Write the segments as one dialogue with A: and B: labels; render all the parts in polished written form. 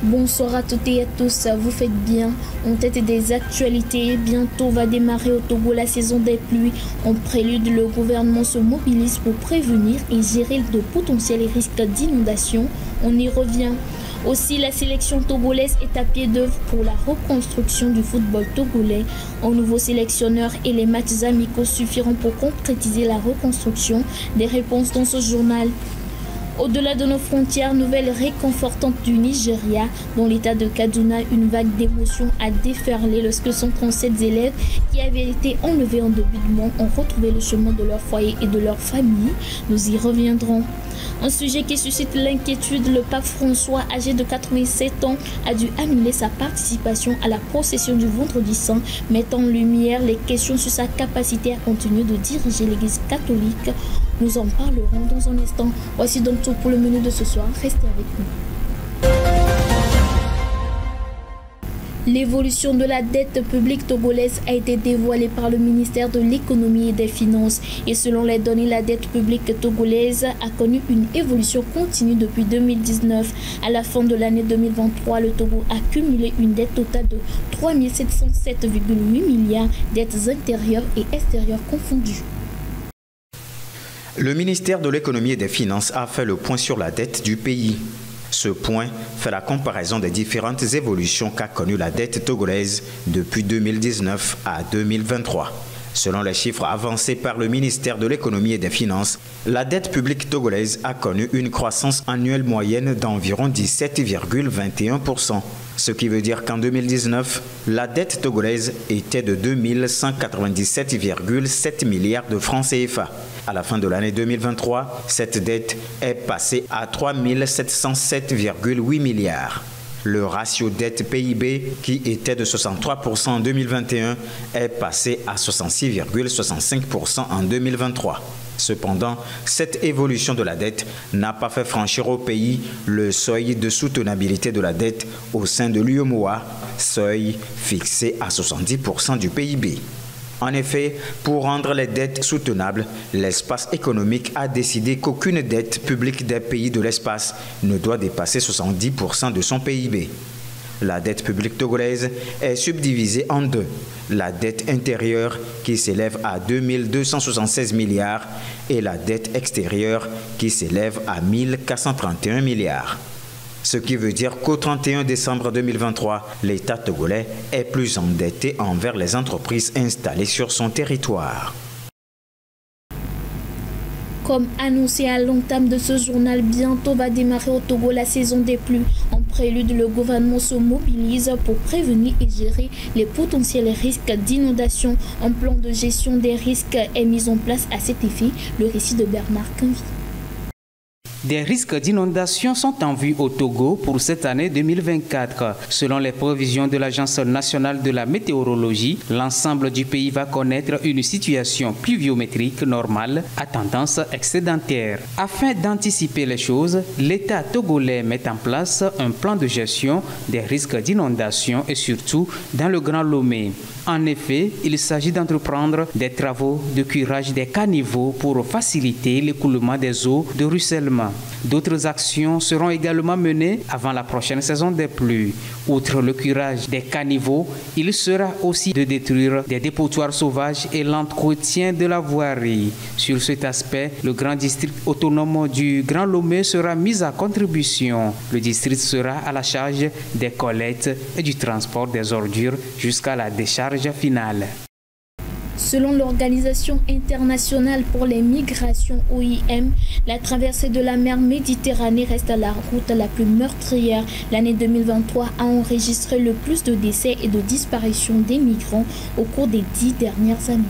A: Bonsoir à toutes et à tous, vous faites bien. En tête des actualités, bientôt va démarrer au Togo la saison des pluies. En prélude, le gouvernement se mobilise pour prévenir et gérer de potentiels risques d'inondation. On y revient. Aussi, la sélection togolaise est à pied d'œuvre pour la reconstruction du football togolais. Un nouveau sélectionneur et les matchs amicaux suffiront pour concrétiser la reconstruction. Des réponses dans ce journal. Au-delà de nos frontières, nouvelle réconfortante du Nigeria. Dans l'état de Kaduna, une vague d'émotions a déferlé lorsque 137 élèves qui avaient été enlevés en début de mois ont retrouvé le chemin de leur foyer et de leur famille. Nous y reviendrons. Un sujet qui suscite l'inquiétude, le pape François, âgé de 87 ans, a dû annuler sa participation à la procession du Vendredi Saint, mettant en lumière les questions sur sa capacité à continuer de diriger l'Église catholique. Nous en parlerons dans un instant. Voici donc tout pour le menu de ce soir. Restez avec nous. L'évolution de la dette publique togolaise a été dévoilée par le ministère de l'Économie et des Finances. Et selon les données, la dette publique togolaise a connu une évolution continue depuis 2019. À la fin de l'année 2023, le Togo a cumulé une dette totale de 3 707,8 milliards, dettes intérieures et extérieures confondues.
B: Le ministère de l'Économie et des Finances a fait le point sur la dette du pays. Ce point fait la comparaison des différentes évolutions qu'a connues la dette togolaise depuis 2019 à 2023. Selon les chiffres avancés par le ministère de l'Économie et des Finances, la dette publique togolaise a connu une croissance annuelle moyenne d'environ 17,21%. Ce qui veut dire qu'en 2019, la dette togolaise était de 2197,7 milliards de francs CFA. À la fin de l'année 2023, cette dette est passée à 3707,8 milliards. Le ratio dette PIB, qui était de 63% en 2021, est passé à 66,65% en 2023. Cependant, cette évolution de la dette n'a pas fait franchir au pays le seuil de soutenabilité de la dette au sein de l'UEMOA, seuil fixé à 70% du PIB. En effet, pour rendre les dettes soutenables, l'espace économique a décidé qu'aucune dette publique des pays de l'espace ne doit dépasser 70% de son PIB. La dette publique togolaise est subdivisée en deux. La dette intérieure qui s'élève à 2276 milliards et la dette extérieure qui s'élève à 1431 milliards. Ce qui veut dire qu'au 31 décembre 2023, l'État togolais est plus endetté envers les entreprises installées sur son territoire.
A: Comme annoncé à l'entame de ce journal, bientôt va démarrer au Togo la saison des pluies. En prélude, le gouvernement se mobilise pour prévenir et gérer les potentiels risques d'inondation. Un plan de gestion des risques est mis en place à cet effet. Le récit de Bernard Quinvy.
C: Des risques d'inondation sont en vue au Togo pour cette année 2024. Selon les prévisions de l'Agence nationale de la météorologie, l'ensemble du pays va connaître une situation pluviométrique normale à tendance excédentaire. Afin d'anticiper les choses, l'État togolais met en place un plan de gestion des risques d'inondation et surtout dans le Grand Lomé. En effet, il s'agit d'entreprendre des travaux de curage des caniveaux pour faciliter l'écoulement des eaux de ruissellement. D'autres actions seront également menées avant la prochaine saison des pluies. Outre le curage des caniveaux, il sera aussi de détruire des dépotoirs sauvages et l'entretien de la voirie. Sur cet aspect, le grand district autonome du Grand Lomé sera mis à contribution. Le district sera à la charge des collectes et du transport des ordures jusqu'à la décharge finale.
A: Selon l'Organisation internationale pour les migrations OIM, la traversée de la mer Méditerranée reste la route la plus meurtrière. L'année 2023 a enregistré le plus de décès et de disparitions des migrants au cours des 10 dernières années.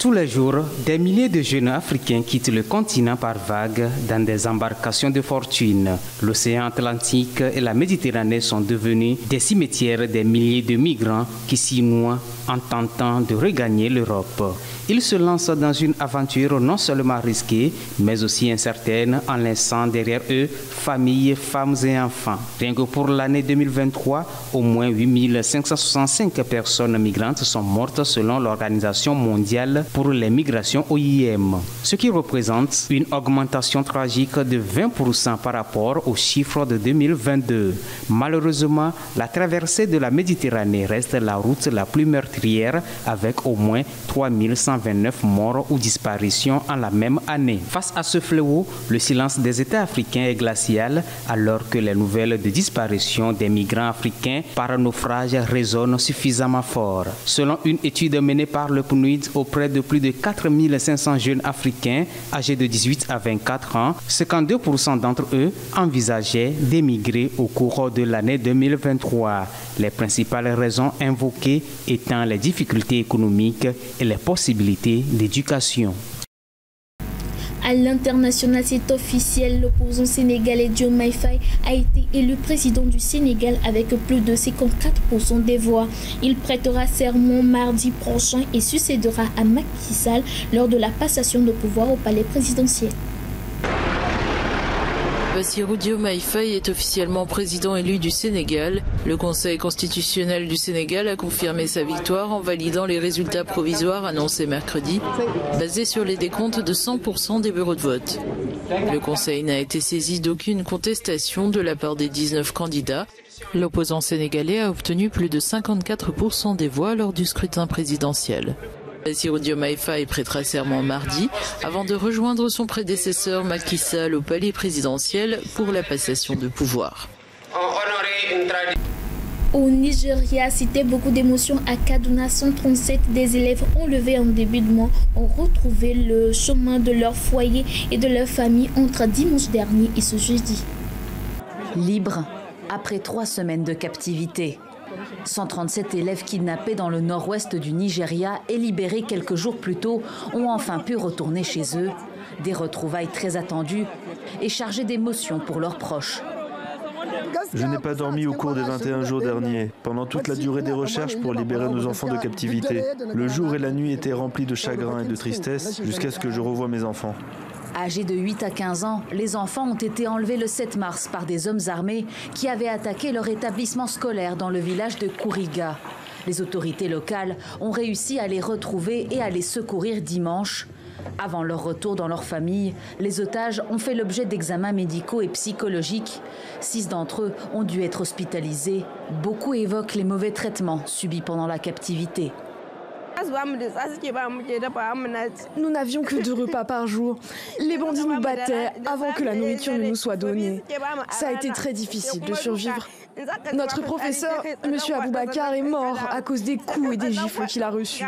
C: Tous les jours, des milliers de jeunes Africains quittent le continent par vagues dans des embarcations de fortune. L'océan Atlantique et la Méditerranée sont devenus des cimetières des milliers de migrants qui s'y noient en tentant de regagner l'Europe. Ils se lancent dans une aventure non seulement risquée, mais aussi incertaine en laissant derrière eux familles, femmes et enfants. Rien que pour l'année 2023, au moins 8565 personnes migrantes sont mortes selon l'Organisation mondiale pour les migrations OIM, ce qui représente une augmentation tragique de 20% par rapport aux chiffres de 2022. Malheureusement, la traversée de la Méditerranée reste la route la plus meurtrière avec au moins 3129 morts ou disparitions en la même année. Face à ce fléau, le silence des États africains est glacial alors que les nouvelles de disparition des migrants africains par naufrage résonnent suffisamment fort. Selon une étude menée par le PNUD auprès de plus de 4500 jeunes africains âgés de 18 à 24 ans, 52% d'entre eux envisageaient d'émigrer au cours de l'année 2023. Les principales raisons invoquées étant les difficultés économiques et les possibilités d'éducation.
A: À l'international, c'est officiel, l'opposant sénégalais Diomaye Faye a été élu président du Sénégal avec plus de 54% des voix. Il prêtera serment mardi prochain et succédera à Macky Sall lors de la passation de pouvoir au palais présidentiel.
D: Bassirou Diomaye Faye est officiellement président élu du Sénégal. Le Conseil constitutionnel du Sénégal a confirmé sa victoire en validant les résultats provisoires annoncés mercredi, basés sur les décomptes de 100% des bureaux de vote. Le Conseil n'a été saisi d'aucune contestation de la part des 19 candidats. L'opposant sénégalais a obtenu plus de 54% des voix lors du scrutin présidentiel. Bassirou Diomaye Faye prêtera serment mardi avant de rejoindre son prédécesseur Macky Sall au palais présidentiel pour la passation de pouvoir.
A: Au Nigeria, c'était beaucoup d'émotions à Kaduna. 137 des élèves enlevés en début de mois ont retrouvé le chemin de leur foyer et de leur famille entre dimanche dernier et ce jeudi.
E: Libre après 3 semaines de captivité. 137 élèves kidnappés dans le nord-ouest du Nigeria et libérés quelques jours plus tôt ont enfin pu retourner chez eux. Des retrouvailles très attendues et chargées d'émotions pour leurs proches.
F: Je n'ai pas dormi au cours des 21 jours derniers, pendant toute la durée des recherches pour libérer nos enfants de captivité. Le jour et la nuit étaient remplis de chagrin et de tristesse jusqu'à ce que je revoie mes enfants.
E: Âgés de 8 à 15 ans, les enfants ont été enlevés le 7 mars par des hommes armés qui avaient attaqué leur établissement scolaire dans le village de Kuriga. Les autorités locales ont réussi à les retrouver et à les secourir dimanche. Avant leur retour dans leur famille, les otages ont fait l'objet d'examens médicaux et psychologiques. 6 d'entre eux ont dû être hospitalisés. Beaucoup évoquent les mauvais traitements subis pendant la captivité.
G: Nous n'avions que 2 repas par jour. Les bandits nous battaient avant que la nourriture ne nous soit donnée. Ça a été très difficile de survivre. Notre professeur, M. Aboubakar, est mort à cause des coups et des gifles qu'il a reçus.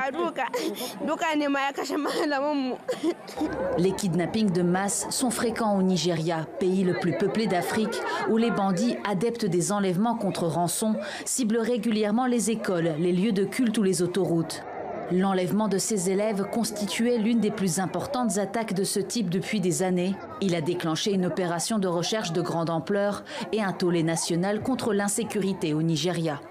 E: Les kidnappings de masse sont fréquents au Nigeria, pays le plus peuplé d'Afrique, où les bandits, adeptes des enlèvements contre rançon, ciblent régulièrement les écoles, les lieux de culte ou les autoroutes. L'enlèvement de ces élèves constituait l'une des plus importantes attaques de ce type depuis des années. Il a déclenché une opération de recherche de grande ampleur et un tollé national contre l'insécurité au Nigeria.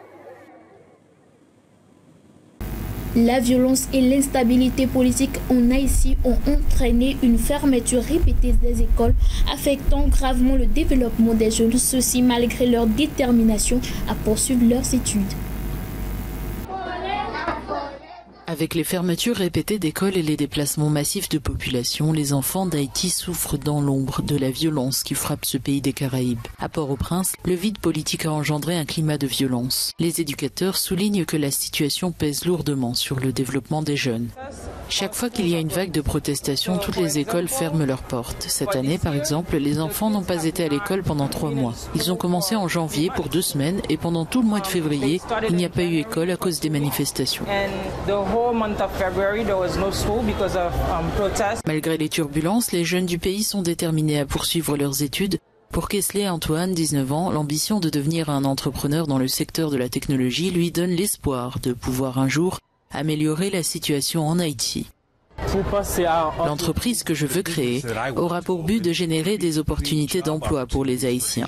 A: La violence et l'instabilité politique en Haïti ont entraîné une fermeture répétée des écoles, affectant gravement le développement des jeunes, ceci malgré leur détermination à poursuivre leurs études.
D: Avec les fermetures répétées d'écoles et les déplacements massifs de population, les enfants d'Haïti souffrent dans l'ombre de la violence qui frappe ce pays des Caraïbes. À Port-au-Prince, le vide politique a engendré un climat de violence. Les éducateurs soulignent que la situation pèse lourdement sur le développement des jeunes. Chaque fois qu'il y a une vague de protestation, toutes les écoles ferment leurs portes. Cette année, par exemple, les enfants n'ont pas été à l'école pendant 3 mois. Ils ont commencé en janvier pour 2 semaines et pendant tout le mois de février, il n'y a pas eu école à cause des manifestations. Malgré les turbulences, les jeunes du pays sont déterminés à poursuivre leurs études. Pour Kesley Antoine, 19 ans, l'ambition de devenir un entrepreneur dans le secteur de la technologie lui donne l'espoir de pouvoir un jour améliorer la situation en Haïti. L'entreprise que je veux créer aura pour but de générer des opportunités d'emploi pour les Haïtiens.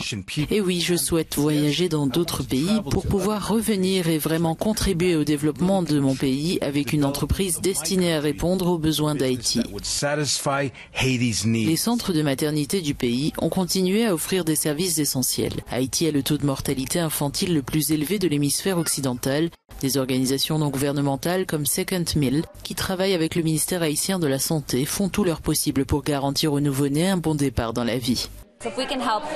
D: Et oui, je souhaite voyager dans d'autres pays pour pouvoir revenir et vraiment contribuer au développement de mon pays avec une entreprise destinée à répondre aux besoins d'Haïti. Les centres de maternité du pays ont continué à offrir des services essentiels. Haïti a le taux de mortalité infantile le plus élevé de l'hémisphère occidental, Des organisations non gouvernementales comme Second Meal, qui travaillent avec le ministère haïtien de la Santé, font tout leur possible pour garantir aux nouveau-nés un bon départ dans la vie.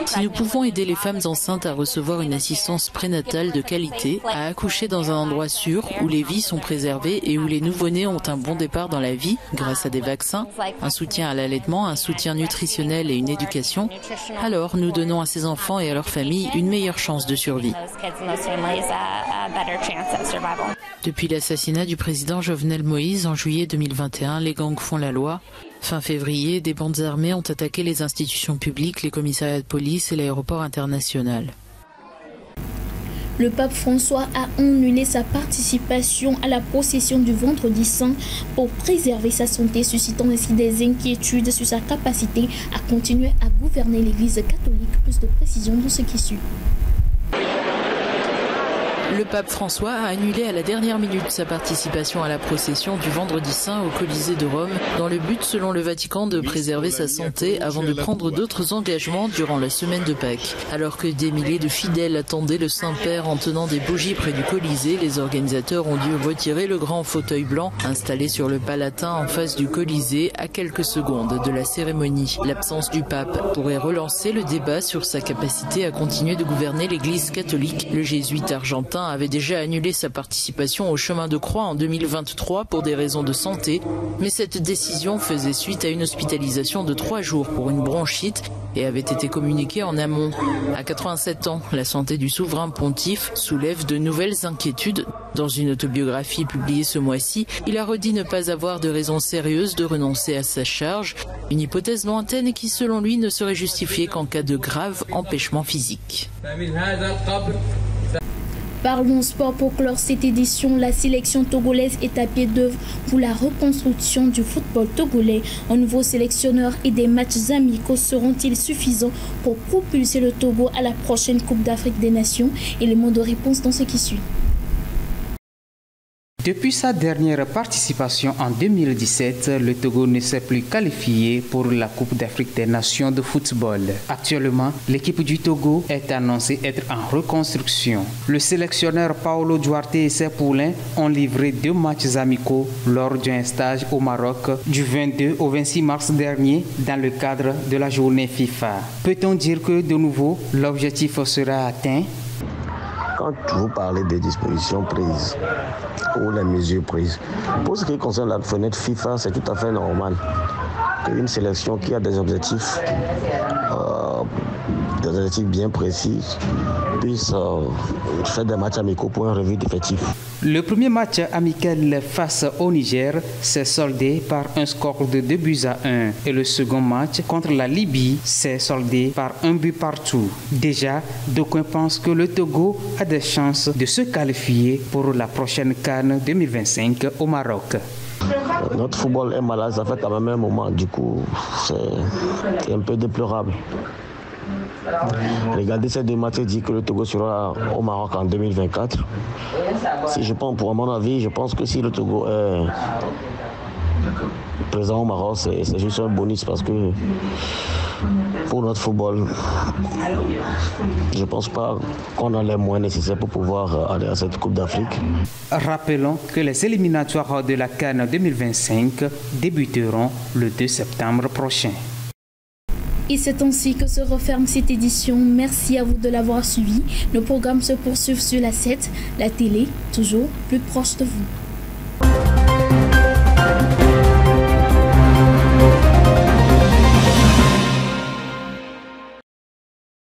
D: Si nous pouvons aider les femmes enceintes à recevoir une assistance prénatale de qualité, à accoucher dans un endroit sûr où les vies sont préservées et où les nouveau-nés ont un bon départ dans la vie grâce à des vaccins, un soutien à l'allaitement, un soutien nutritionnel et une éducation, alors nous donnons à ces enfants et à leurs familles une meilleure chance de survie. Depuis l'assassinat du président Jovenel Moïse en juillet 2021, les gangs font la loi. Fin février, des bandes armées ont attaqué les institutions publiques, les commissariats de police et l'aéroport international.
A: Le pape François a annulé sa participation à la procession du Vendredi Saint pour préserver sa santé, suscitant ainsi des inquiétudes sur sa capacité à continuer à gouverner l'Église catholique. Plus de précisions dans ce qui suit.
D: Le pape François a annulé à la dernière minute sa participation à la procession du Vendredi Saint au Colisée de Rome, dans le but, selon le Vatican, de préserver sa santé avant de prendre d'autres engagements durant la semaine de Pâques. Alors que des milliers de fidèles attendaient le Saint-Père en tenant des bougies près du Colisée, les organisateurs ont dû retirer le grand fauteuil blanc installé sur le Palatin en face du Colisée à quelques secondes de la cérémonie. L'absence du pape pourrait relancer le débat sur sa capacité à continuer de gouverner l'Église catholique. Le jésuite argentin avait déjà annulé sa participation au chemin de croix en 2023 pour des raisons de santé, mais cette décision faisait suite à une hospitalisation de 3 jours pour une bronchite et avait été communiquée en amont. À 87 ans, la santé du souverain pontife soulève de nouvelles inquiétudes. Dans une autobiographie publiée ce mois-ci, il a redit ne pas avoir de raisons sérieuses de renoncer à sa charge, une hypothèse lointaine qui selon lui ne serait justifiée qu'en cas de grave empêchement physique.
A: Parlons sport pour clore cette édition. La sélection togolaise est à pied d'œuvre pour la reconstruction du football togolais. Un nouveau sélectionneur et des matchs amicaux seront-ils suffisants pour propulser le Togo à la prochaine Coupe d'Afrique des Nations? Élément de réponse dans ce qui suit.
C: Depuis sa dernière participation en 2017, le Togo ne s'est plus qualifié pour la Coupe d'Afrique des Nations de football. Actuellement, l'équipe du Togo est annoncée être en reconstruction. Le sélectionneur Paolo Duarte et ses poulains ont livré 2 matchs amicaux lors d'un stage au Maroc du 22 au 26 mars dernier dans le cadre de la journée FIFA. Peut-on dire que de nouveau, l'objectif sera atteint?
H: Quand vous parlez des dispositions prises ou les mesures prises, pour ce qui concerne la fenêtre FIFA, c'est tout à fait normal qu'une sélection qui a des objectifs bien précis puisse faire des matchs amicaux pour un revue d'effectifs.
C: Le premier match amical face au Niger s'est soldé par un score de 2-1 et le second match contre la Libye s'est soldé par 1 but partout. Déjà, d'aucuns pensent que le Togo a des chances de se qualifier pour la prochaine CAN 2025 au Maroc.
H: Notre football est malade, ça fait quand même un moment, du coup c'est un peu déplorable. Regardez ces 2 matchs et dit que le Togo sera au Maroc en 2024. Si je pense, pour mon avis, je pense que si le Togo est présent au Maroc, c'est juste un bonus parce que pour notre football, je ne pense pas qu'on a les moyens nécessaires pour pouvoir aller à cette Coupe d'Afrique.
C: Rappelons que les éliminatoires de la CAN 2025 débuteront le 2 septembre prochain.
A: Et c'est ainsi que se referme cette édition. Merci à vous de l'avoir suivi. Nos programmes se poursuivent sur la 7, la télé, toujours plus proche de vous.